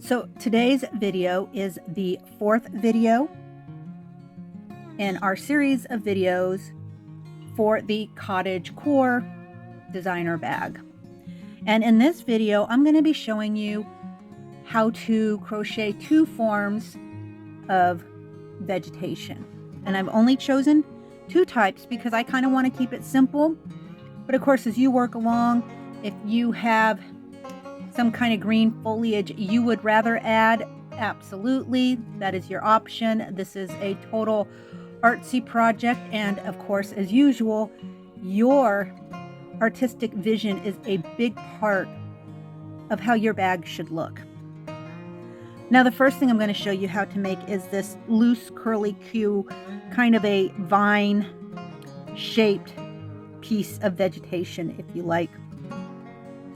So today's video is the fourth video in our series of videos for the Cottage Core designer bag. And in this video, I'm going to be showing you how to crochet two forms of vegetation. And I've only chosen two types because I kind of want to keep it simple. But of course, as you work along, if you have some kind of green foliage you would rather add, absolutely, that is your option. This is a total artsy project, and of course, as usual, your artistic vision is a big part of how your bag should look. Now, the first thing I'm going to show you how to make is this loose curly Q, kind of a vine shaped piece of vegetation, if you like.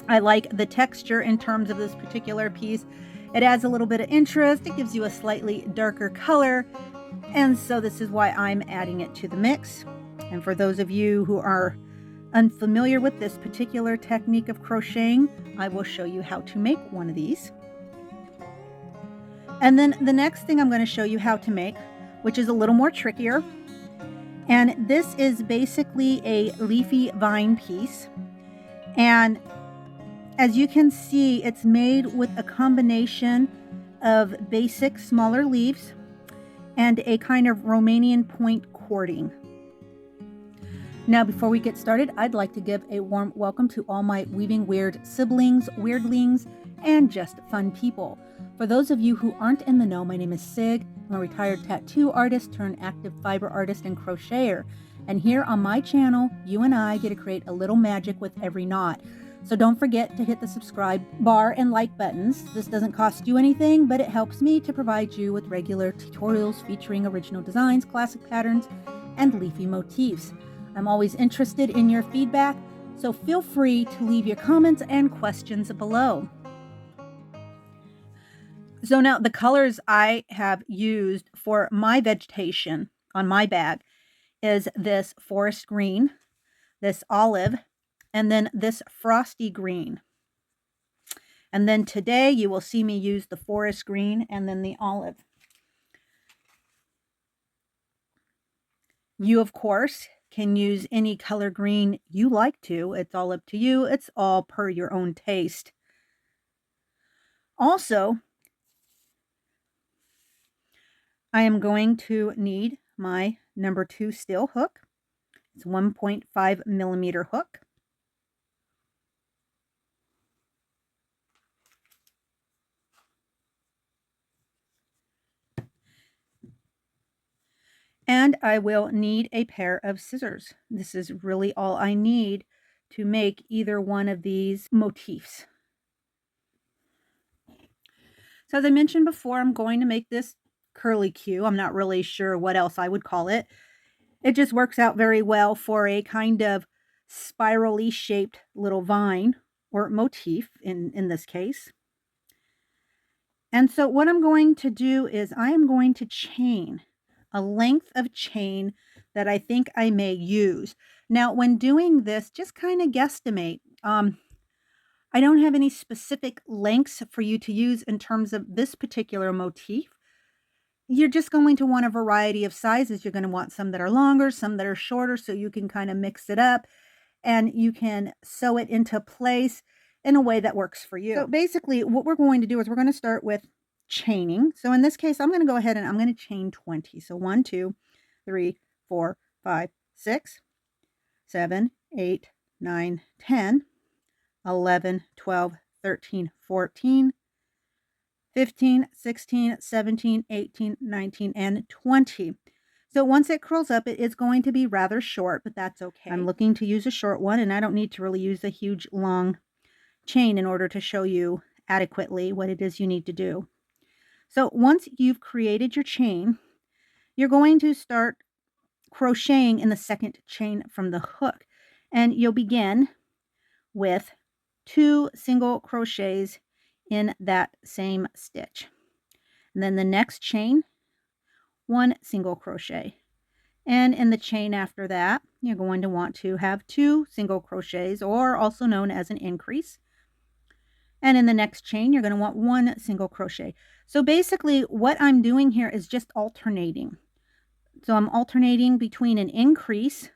I like the texture in terms of this particular piece. It adds a little bit of interest. It gives you a slightly darker color. And so this is why I'm adding it to the mix. And for those of you who are unfamiliar with this particular technique of crocheting, I will show you how to make one of these. And then the next thing I'm going to show you how to make, which is a little more trickier. And this is basically a leafy vine piece. And as you can see, it's made with a combination of basic smaller leaves and a kind of Romanian point cording. Now, before we get started, I'd like to give a warm welcome to all my Weaving Wyrd siblings, weirdlings, and just fun people. For those of you who aren't in the know, my name is Sig. I'm a retired tattoo artist turned active fiber artist and crocheter. And here on my channel, you and I get to create a little magic with every knot. So don't forget to hit the subscribe bar and like buttons. This doesn't cost you anything, but it helps me to provide you with regular tutorials featuring original designs, classic patterns, and leafy motifs. I'm always interested in your feedback, so feel free to leave your comments and questions below. So now the colors I have used for my vegetation on my bag is this forest green, this olive, and then this frosty green. And then today you will see me use the forest green and then the olive. You, of course, can use any color green you like to. It's all up to you. It's all per your own taste. Also, I am going to need my number 2 steel hook. It's 1.5 millimeter hook. And I will need a pair of scissors. This is really all I need to make either one of these motifs. So as I mentioned before, I'm going to make this curly Q. I'm not really sure what else I would call it. It just works out very well for a kind of spirally shaped little vine or motif in this case. And so what I'm going to do is I am going to chain a length of chain that I think I may use. Now, when doing this, just kind of guesstimate. I don't have any specific lengths for you to use in terms of this particular motif. You're just going to want a variety of sizes. You're going to want some that are longer, some that are shorter, so you can kind of mix it up and you can sew it into place in a way that works for you. So basically what we're going to do is we're going to start with chaining. So in this case, I'm going to go ahead and I'm going to chain 20. So 1, 2, 3, 4, 5, 6, 7, 8, 9, 10, 11, 12, 13, 14, 15, 16, 17, 18, 19, and 20. So once it curls up, it is going to be rather short, but that's okay. I'm looking to use a short one, and I don't need to really use a huge long chain in order to show you adequately what it is you need to do. So once you've created your chain, you're going to start crocheting in the second chain from the hook. And you'll begin with 2 single crochets in that same stitch. And then the next chain, 1 single crochet. And in the chain after that, you're going to want to have 2 single crochets, or also known as an increase. And in the next chain, you're going to want 1 single crochet. So basically what I'm doing here is just alternating. So I'm alternating between an increase,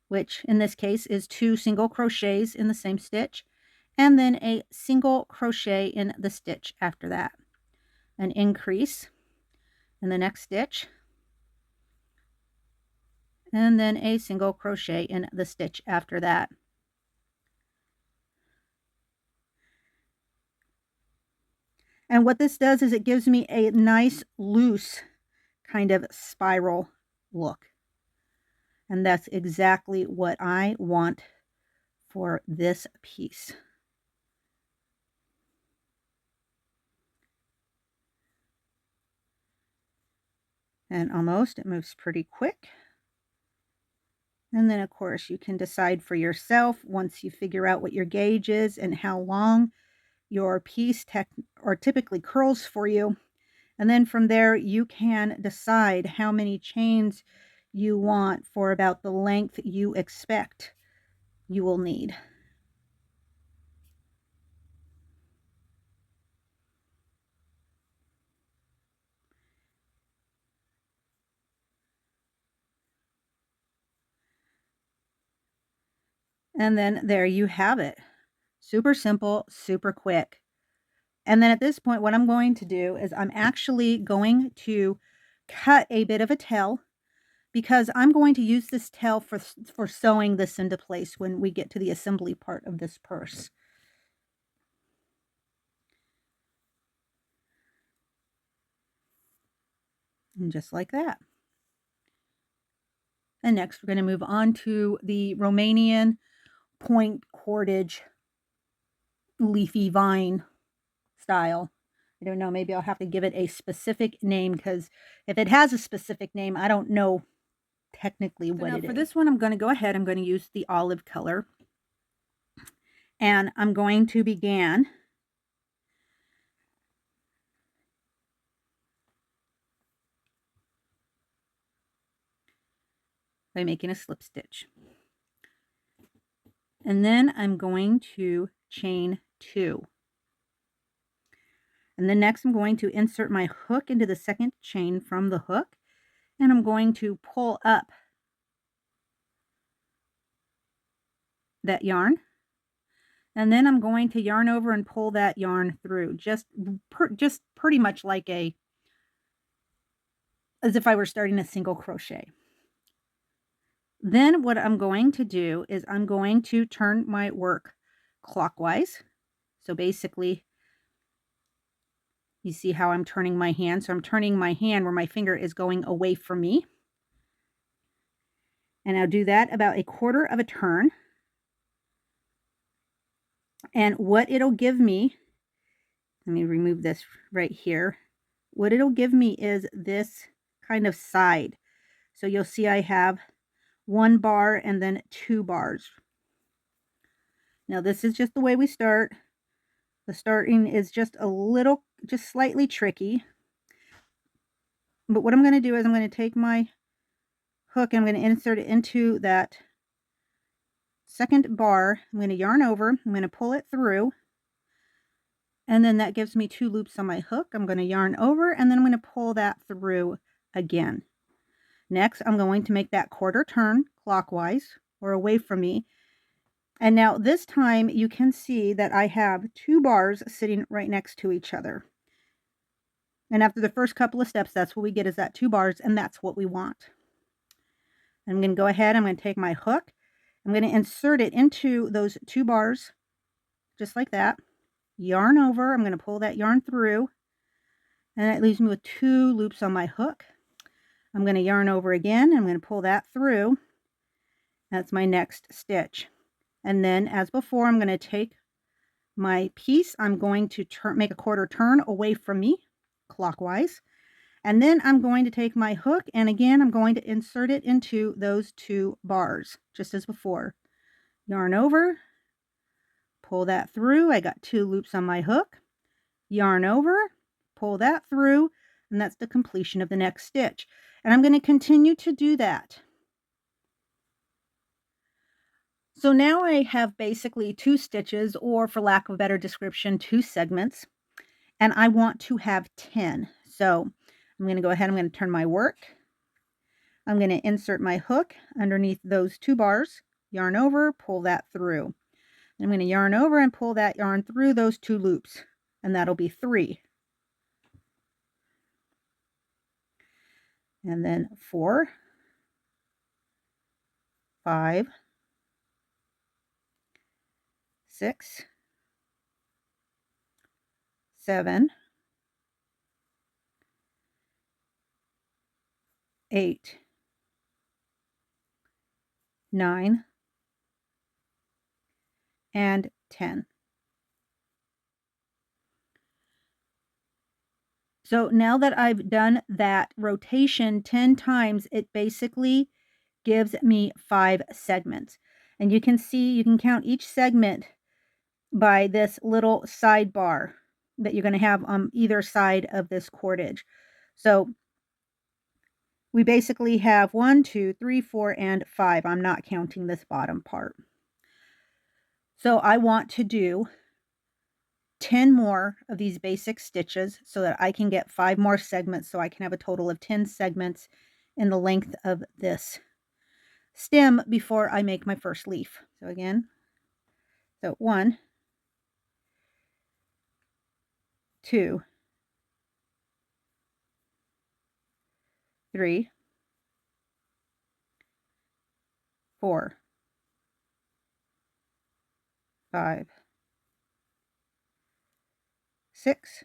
which in this case is 2 single crochets in the same stitch, and then a single crochet in the stitch after that. An increase in the next stitch, and then a single crochet in the stitch after that. And what this does is it gives me a nice loose kind of spiral look. And that's exactly what I want for this piece. And almost, it moves pretty quick. And then of course you can decide for yourself once you figure out what your gauge is and how long your piece typically curls for you. And then from there you can decide how many chains you want for about the length you expect you will need. And then there you have it. Super simple, super quick. And then at this point, what I'm going to do is I'm actually going to cut a bit of a tail, because I'm going to use this tail for sewing this into place when we get to the assembly part of this purse. And just like that. And next we're going to move on to the Romanian point cordage leafy vine style. I don't know, maybe I'll have to give it a specific name, because if it has a specific name, I don't know technically what it is. For this one, I'm going to go ahead, I'm going to use the olive color. And I'm going to begin by making a slip stitch. And then I'm going to chain 2. And then next I'm going to insert my hook into the second chain from the hook, and I'm going to pull up that yarn. And then I'm going to yarn over and pull that yarn through, just pretty much like as if I were starting a single crochet. Then what I'm going to do is I'm going to turn my work clockwise. So basically, you see how I'm turning my hand. So I'm turning my hand where my finger is going away from me. And I'll do that about 1/4 of a turn. And what it'll give me, let me remove this right here. What it'll give me is this kind of side. So you'll see I have 1 bar and then 2 bars. Now this is just the way we start. The starting is just slightly tricky. But what I'm going to do is I'm going to take my hook and I'm going to insert it into that second bar. I'm going to yarn over, I'm going to pull it through, and then that gives me 2 loops on my hook. I'm going to yarn over, and then I'm going to pull that through again. Next, I'm going to make that 1/4 turn clockwise or away from me. And now this time you can see that I have 2 bars sitting right next to each other. And after the first couple of steps, that's what we get, is that 2 bars, and that's what we want. I'm going to go ahead, I'm going to take my hook, I'm going to insert it into those 2 bars, just like that. Yarn over, I'm going to pull that yarn through, and that leaves me with 2 loops on my hook. I'm going to yarn over again, I'm going to pull that through. That's my next stitch. And then, as before, I'm going to take my piece, I'm going to make a 1/4 turn away from me, clockwise. And then I'm going to take my hook, and again, I'm going to insert it into those 2 bars, just as before. Yarn over, pull that through. I got 2 loops on my hook. Yarn over, pull that through, and that's the completion of the next stitch. And I'm going to continue to do that. So now I have basically 2 stitches, or for lack of a better description, 2 segments, and I want to have 10. So I'm going to go ahead, I'm going to turn my work. I'm going to insert my hook underneath those 2 bars, yarn over, pull that through. I'm going to yarn over and pull that yarn through those 2 loops, and that'll be 3. And then 4, 5, 6, 7, 8, 9, and 10. So now that I've done that rotation 10 times, it basically gives me 5 segments. And you can see, you can count each segment by this little sidebar that you're going to have on either side of this cordage. So we basically have 1, 2, 3, 4, and 5. I'm not counting this bottom part. So I want to do 10 more of these basic stitches so that I can get 5 more segments, so I can have a total of 10 segments in the length of this stem before I make my first leaf. So again, so 1, 2, 3, 4, 5, 6,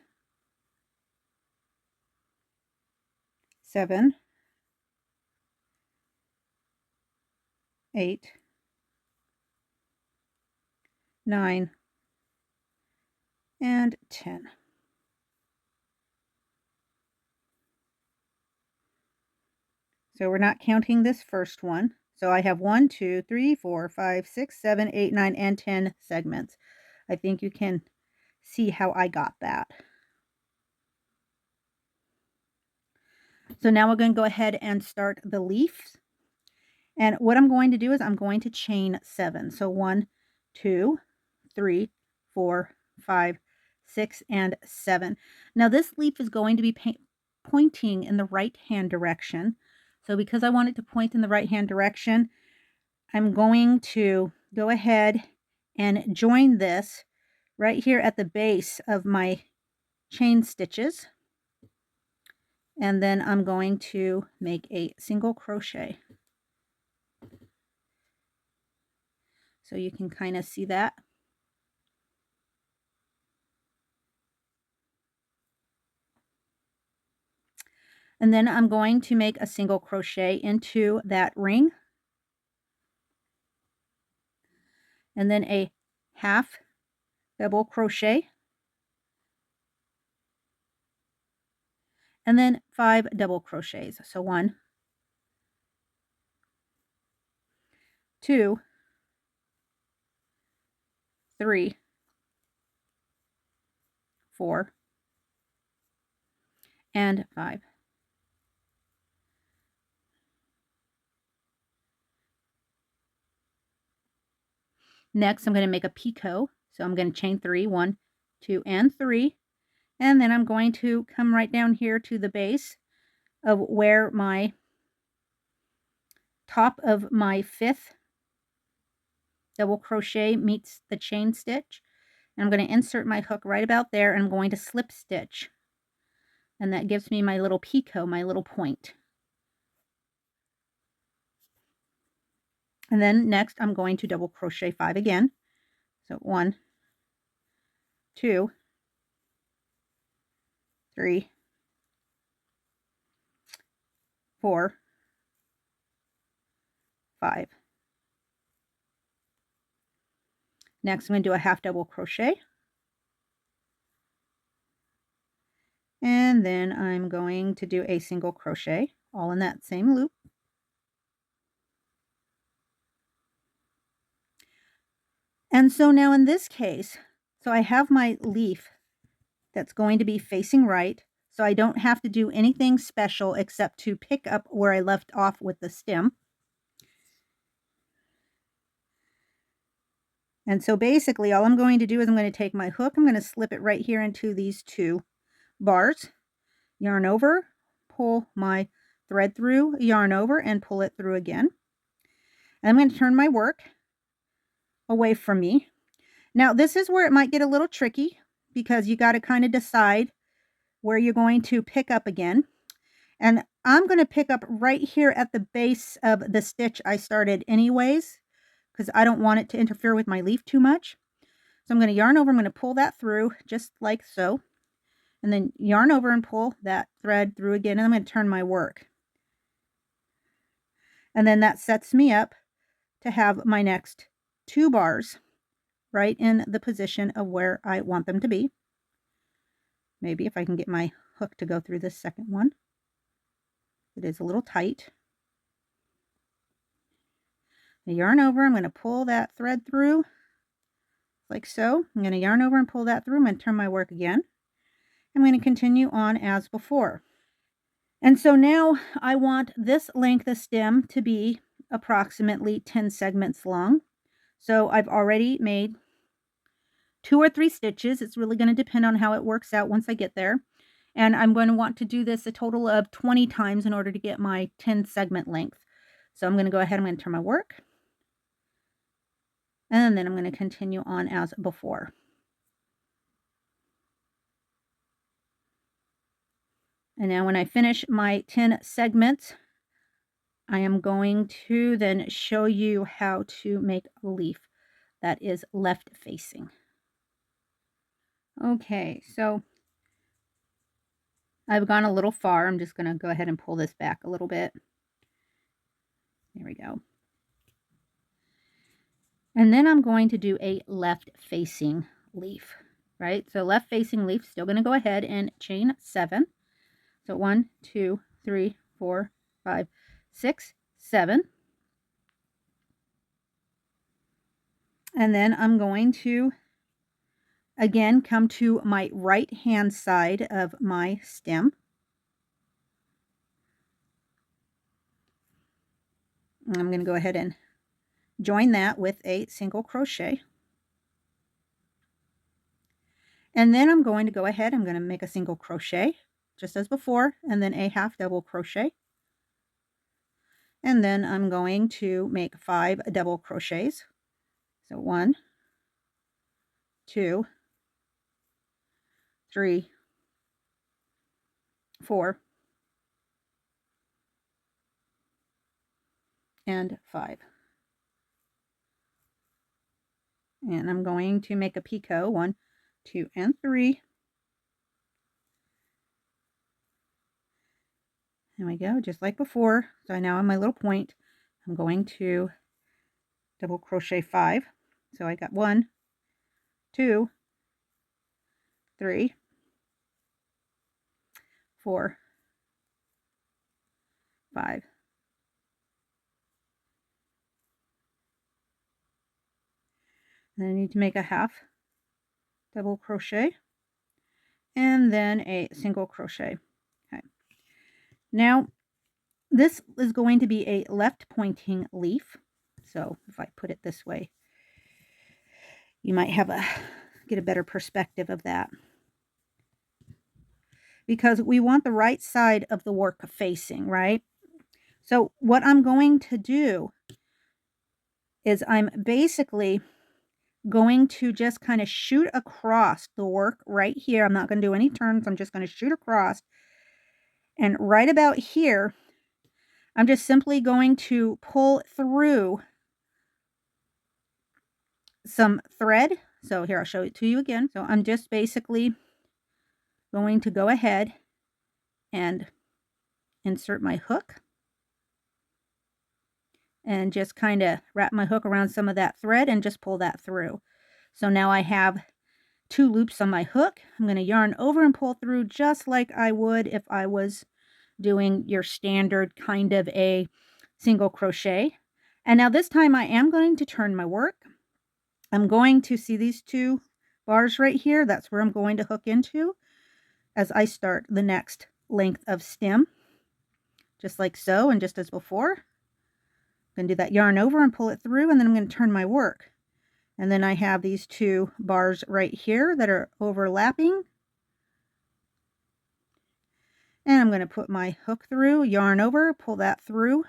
7, 8, 9, and 10. So we're not counting this first one. So I have 1, 2, 3, 4, 5, 6, 7, 8, 9, and 10 segments. I think you can see how I got that. So now we're going to go ahead and start the leaves. And what I'm going to do is I'm going to chain 7. So 1, 2, 3, 4, 5, 6, and 7. Now this leaf is going to be pointing in the right hand direction. So because I want it to point in the right hand direction, I'm going to go ahead and join this right here at the base of my chain stitches. And then I'm going to make a single crochet. So you can kind of see that. And then I'm going to make a single crochet into that ring. And then a half double crochet. And then 5 double crochets. So 1, 2, 3, 4, and 5. Next, I'm going to make a picot. So I'm going to chain 3, 1, 2, and 3. And then I'm going to come right down here to the base of where my top of my 5th double crochet meets the chain stitch. And I'm going to insert my hook right about there, and I'm going to slip stitch. And that gives me my little picot, my little point. And then next I'm going to double crochet 5 again. So 1, 2, 3, 4, 5. Next I'm going to do a half double crochet. And then I'm going to do a single crochet all in that same loop. And so now in this case, so I have my leaf that's going to be facing right. So I don't have to do anything special except to pick up where I left off with the stem. And so basically all I'm going to do is I'm going to take my hook, I'm going to slip it right here into these 2 bars, yarn over, pull my thread through, yarn over, and pull it through again. And I'm going to turn my work away from me. Now this is where it might get a little tricky because you got to kind of decide where you're going to pick up again. And I'm going to pick up right here at the base of the stitch I started anyways, because I don't want it to interfere with my leaf too much. So I'm going to yarn over, I'm going to pull that through just like so, and then yarn over and pull that thread through again, and I'm going to turn my work. And then that sets me up to have my next 2 bars right in the position of where I want them to be. Maybe if I can get my hook to go through this second one. It is a little tight. I yarn over, I'm going to pull that thread through like so. I'm going to yarn over and pull that through. I'm going to turn my work again. I'm going to continue on as before. And so now I want this length of stem to be approximately 10 segments long. So I've already made 2 or 3 stitches. It's really going to depend on how it works out once I get there. And I'm going to want to do this a total of 20 times in order to get my 10 segment length. So I'm going to go ahead, I'm going to turn my work. And then I'm going to continue on as before. And now when I finish my 10 segments, I am going to then show you how to make a leaf that is left facing. Okay, so I've gone a little far. I'm just going to go ahead and pull this back a little bit. There we go. And then I'm going to do a left facing leaf, right? So left facing leaf, still going to go ahead and chain 7. So 1, 2, 3, 4, 5, 6, 7. And then I'm going to again come to my right hand side of my stem. And I'm going to go ahead and join that with a single crochet. And then I'm going to go ahead, I'm going to make a single crochet just as before, and then a half double crochet. And then I'm going to make 5 double crochets. So 1, 2, 3, 4, and 5. And I'm going to make a picot, 1, 2, and 3. There we go, just like before. So now on my little point, I'm going to double crochet 5. So I got 1, 2, 3, 4, 5. And then I need to make a half double crochet and then a single crochet. Okay. Now this is going to be a left pointing leaf. So if I put it this way, you might have get a better perspective of that. Because we want the right side of the work facing, right? So what I'm going to do is I'm basically going to just kind of shoot across the work right here. I'm not going to do any turns. I'm just going to shoot across. And right about here, I'm just simply going to pull through some thread. So here, I'll show it to you again. So I'm just basically going to go ahead and insert my hook and just kind of wrap my hook around some of that thread and just pull that through. So now I have 2 loops on my hook. I'm going to yarn over and pull through just like I would if I was doing your standard kind of a single crochet. And now this time I am going to turn my work. I'm going to see these 2 bars right here. That's where I'm going to hook into as I start the next length of stem, just like so, and just as before. I'm going to do that yarn over and pull it through, and then I'm going to turn my work. And then I have these 2 bars right here that are overlapping. And I'm going to put my hook through, yarn over, pull that through,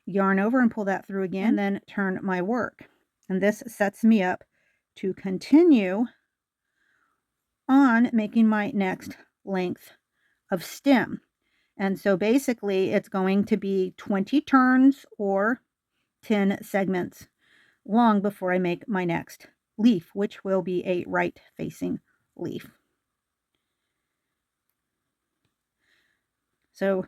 yarn over and pull that through again, and then turn my work. And this sets me up to continue on making my next length of stem. And so basically it's going to be 20 turns or 10 segments long before I make my next leaf, which will be a right facing leaf. So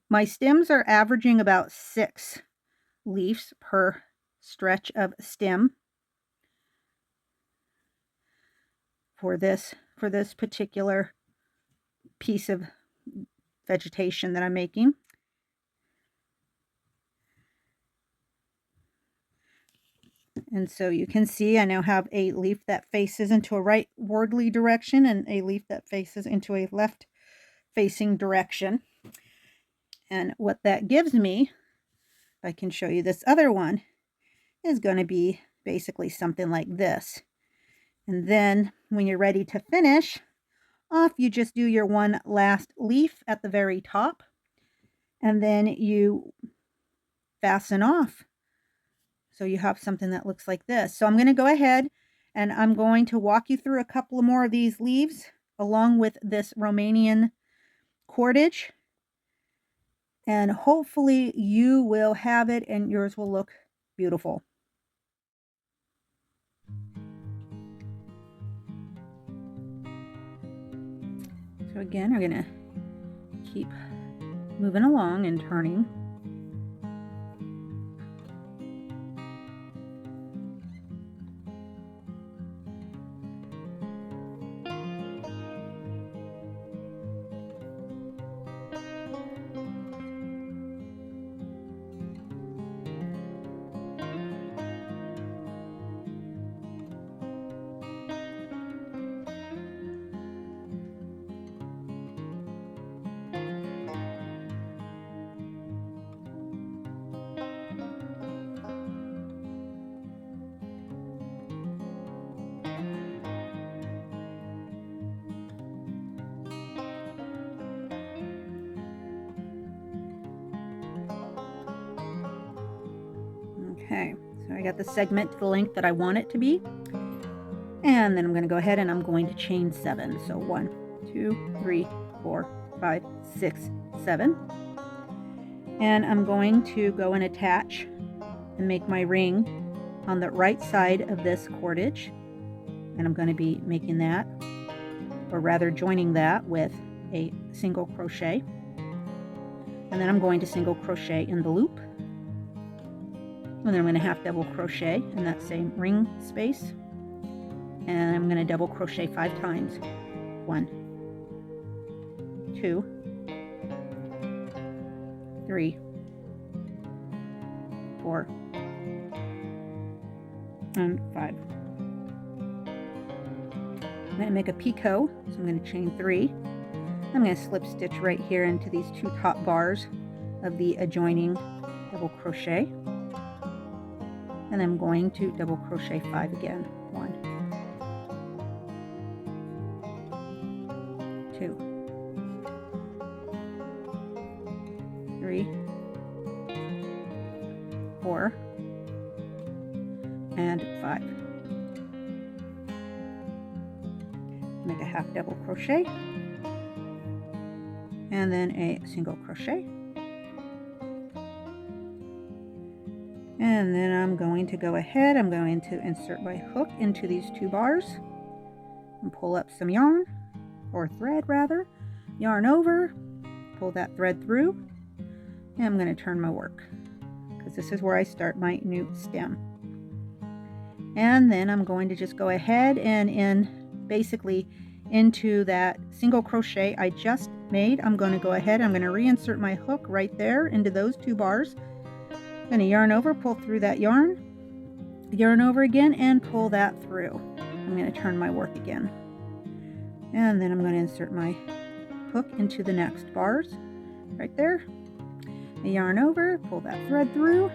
my stems are averaging about 6 leaves per stretch of stem for this particular piece of vegetation that I'm making. And so you can see I now have a leaf that faces into a rightwardly direction and a leaf that faces into a left facing direction. And what that gives me, if I can show you this other one, is going to be basically something like this. And then when you're ready to finish off, you just do your one last leaf at the very top, and then you fasten off. So you have something that looks like this. So I'm going to go ahead and I'm going to walk you through a couple more of these leaves along with this Romanian cordage. And hopefully you will have it and yours will look beautiful. So again, we're going to keep moving along and turning. Okay, so I got the segment to the length that I want it to be. And then I'm going to go ahead and I'm going to chain 7. So 1, 2, 3, 4, 5, 6, 7. And I'm going to go and attach and make my ring on the right side of this cordage. And I'm going to be making that, or rather joining that with a single crochet. And then I'm going to single crochet in the loop. And then I'm going to half double crochet in that same ring space. And I'm going to double crochet 5 times. 1, 2, 3, 4, and 5. I'm going to make a picot, so I'm going to chain 3. I'm going to slip stitch right here into these 2 top bars of the adjoining double crochet. And I'm going to double crochet 5 again. 1, 2, 3, 4, and 5. Make a half double crochet and then a single crochet. And then I'm going to go ahead, I'm going to insert my hook into these 2 bars and pull up some yarn, or thread rather, yarn over, pull that thread through, and I'm going to turn my work because this is where I start my new stem. And then I'm going to just go ahead and basically into that single crochet I just made, I'm going to go ahead, I'm going to reinsert my hook right there into those 2 bars. I'm going to yarn over, pull through that yarn over again, and pull that through. I'm going to turn my work again. And then I'm going to insert my hook into the next bars right there. I yarn over, pull that thread through,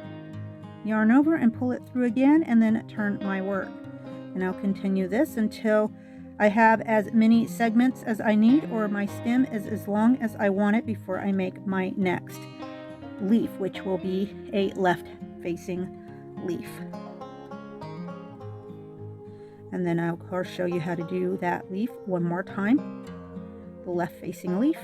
yarn over and pull it through again, and then turn my work. And I'll continue this until I have as many segments as I need, or my stem is as long as I want it, before I make my next leaf, which will be a left facing leaf. And then I'll of course show you how to do that leaf one more time, the left facing leaf.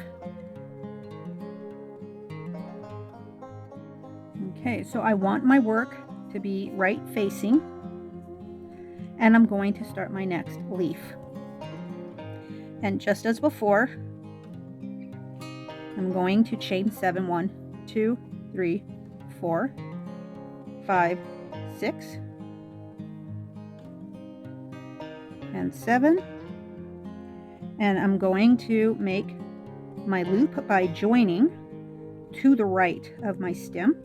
Okay, so I want my work to be right facing, and I'm going to start my next leaf. And just as before, I'm going to chain 7, 1, 2, 3, 4, 5, 6, and 7. And I'm going to make my loop by joining to the right of my stem.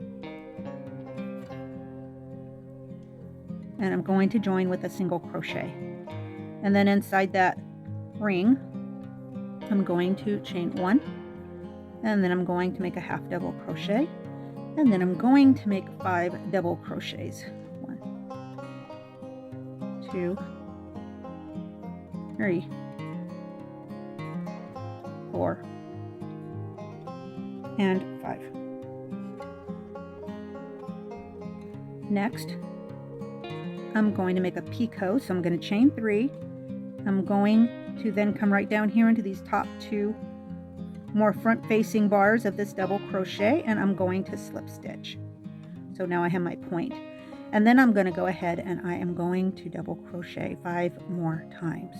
And I'm going to join with a single crochet. And then inside that ring, I'm going to chain 1, and then I'm going to make a half double crochet, and then I'm going to make 5 double crochets. 1, 2, 3, 4, and 5. Next, I'm going to make a picot, so I'm going to chain 3. I'm going to then come right down here into these top 2 more front facing bars of this double crochet, and I'm going to slip stitch. So now I have my point. And then I'm going to go ahead and I am going to double crochet 5 more times.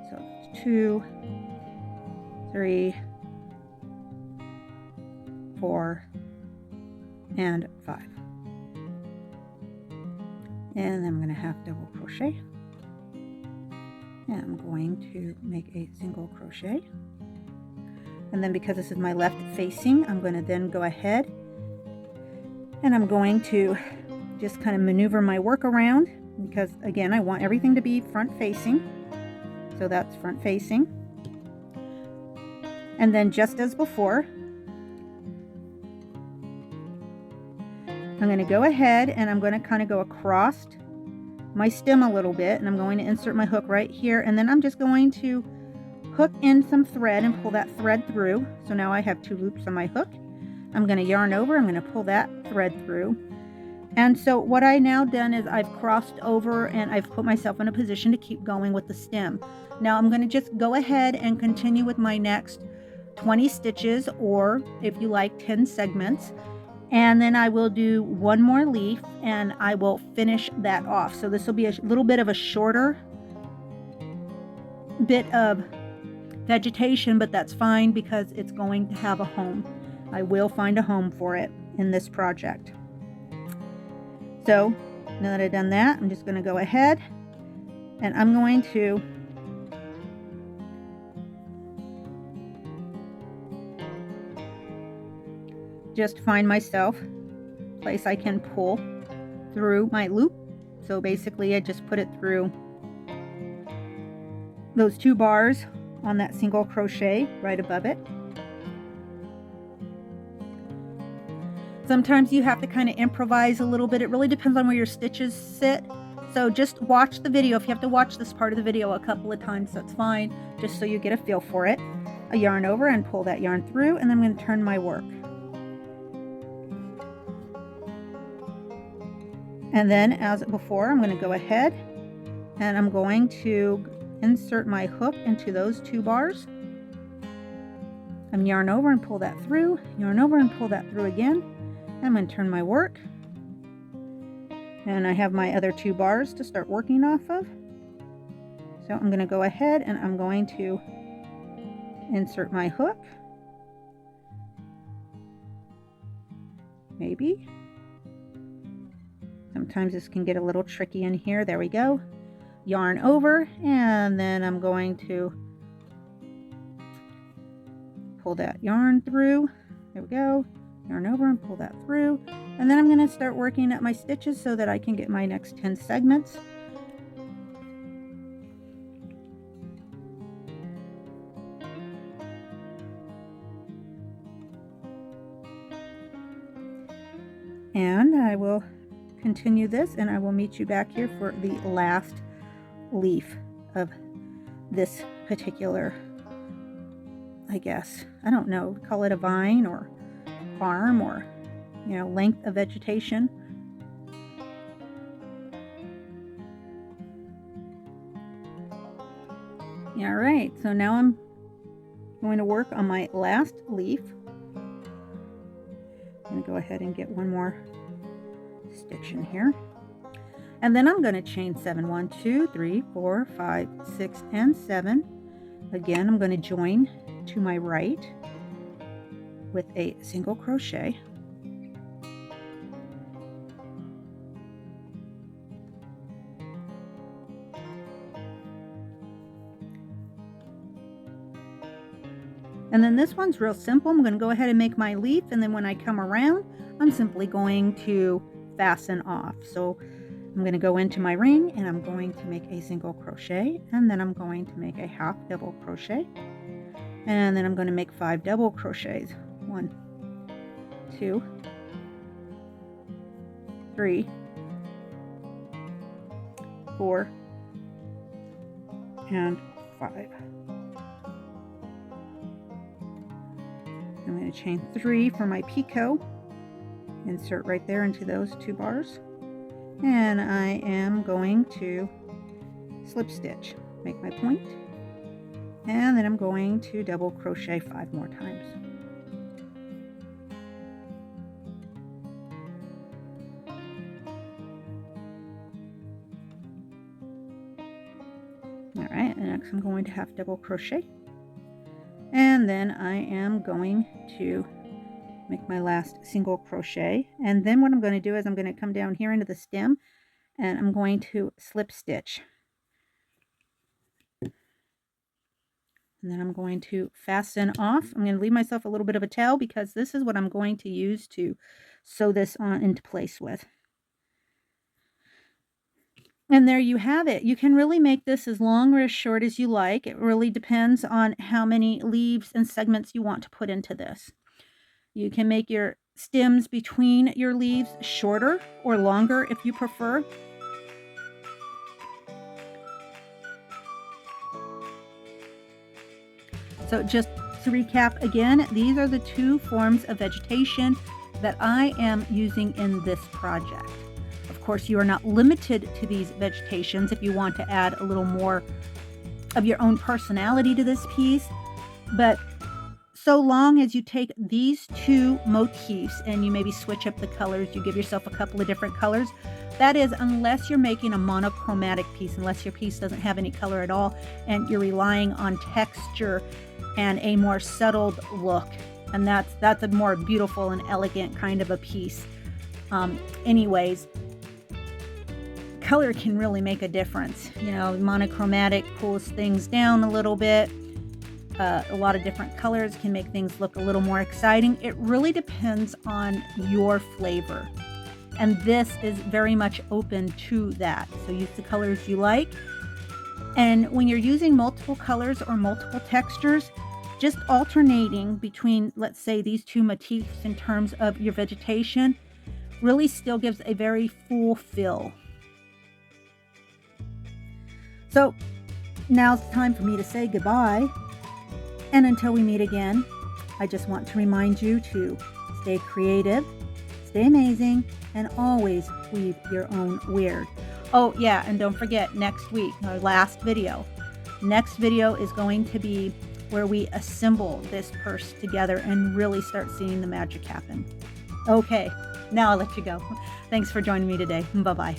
So 2, 3, 4, and 5. And then I'm going to half double crochet, and I'm going to make a single crochet. And then because this is my left facing, I'm going to then go ahead and I'm going to just kind of maneuver my work around, because again, I want everything to be front facing. So that's front facing. And then just as before, I'm going to go ahead and I'm going to kind of go across my stem a little bit, and I'm going to insert my hook right here, and then I'm just going to hook in some thread and pull that thread through. So now I have 2 loops on my hook. I'm going to yarn over, I'm going to pull that thread through. And so what I now done is I've crossed over and I've put myself in a position to keep going with the stem. Now I'm going to just go ahead and continue with my next 20 stitches, or if you like 10 segments. And then I will do 1 more leaf and I will finish that off. So this will be a little bit of a shorter bit of vegetation, but that's fine because it's going to have a home. I will find a home for it in this project. So now that I've done that, I'm just going to go ahead and I'm going to just find myself a place I can pull through my loop. So basically I just put it through those 2 bars on that single crochet right above it. Sometimes you have to kind of improvise a little bit. It really depends on where your stitches sit. So just watch the video. If you have to watch this part of the video a couple of times, that's fine, just so you get a feel for it. I yarn over and pull that yarn through, and then I'm going to turn my work. And then as before, I'm going to go ahead and I'm going to insert my hook into those 2 bars. I'm yarn over and pull that through, yarn over and pull that through again. I'm going to turn my work. And I have my other 2 bars to start working off of. So I'm going to go ahead and I'm going to insert my hook. Maybe. Sometimes this can get a little tricky in here. There we go. Yarn over, and then I'm going to pull that yarn through. There we go. Yarn over and pull that through. And then I'm going to start working at my stitches so that I can get my next 10 segments. And I will continue this, and I will meet you back here for the last leaf of this particular, I guess, I don't know, call it a vine or arm or, you know, length of vegetation. All right, so now I'm going to work on my last leaf. I'm going to go ahead and get one more stitch in here. And then I'm going to chain 7, 1, 2, 3, 4, 5, 6, and 7. Again, I'm going to join to my right with a single crochet. And then this one's real simple. I'm going to go ahead and make my leaf, and then when I come around, I'm simply going to fasten off. So I'm going to go into my ring, and I'm going to make a single crochet, and then I'm going to make a half double crochet, and then I'm going to make 5 double crochets. 1, 2, 3, 4, and 5. I'm going to chain 3 for my picot, insert right there into those 2 bars, and I am going to slip stitch, make my point, and then I'm going to double crochet 5 more times. All right, and next I'm going to half double crochet. And then I am going to make my last single crochet. And then what I'm going to do is I'm going to come down here into the stem, and I'm going to slip stitch. And then I'm going to fasten off. I'm going to leave myself a little bit of a tail because this is what I'm going to use to sew this on into place with. And there you have it. You can really make this as long or as short as you like. It really depends on how many leaves and segments you want to put into this. You can make your stems between your leaves shorter or longer if you prefer. So just to recap again, these are the 2 forms of vegetation that I am using in this project. Of course, you are not limited to these vegetations if you want to add a little more of your own personality to this piece. But so long as you take these 2 motifs and you maybe switch up the colors, you give yourself a couple of different colors. That is, unless you're making a monochromatic piece, unless your piece doesn't have any color at all, and you're relying on texture and a more settled look. And that's a more beautiful and elegant kind of a piece. Anyways, color can really make a difference. You know, monochromatic cools things down a little bit. A lot of different colors can make things look a little more exciting. It really depends on your flavor. And this is very much open to that. So use the colors you like. And when you're using multiple colors or multiple textures, just alternating between, let's say, these 2 motifs in terms of your vegetation really still gives a very full fill. So now's the time for me to say goodbye. And until we meet again, I just want to remind you to stay creative, stay amazing, and always weave your own Wyrd. Oh yeah, and don't forget, next week, our last video. Next video is going to be where we assemble this purse together and really start seeing the magic happen. Okay, now I'll let you go. Thanks for joining me today. Bye-bye.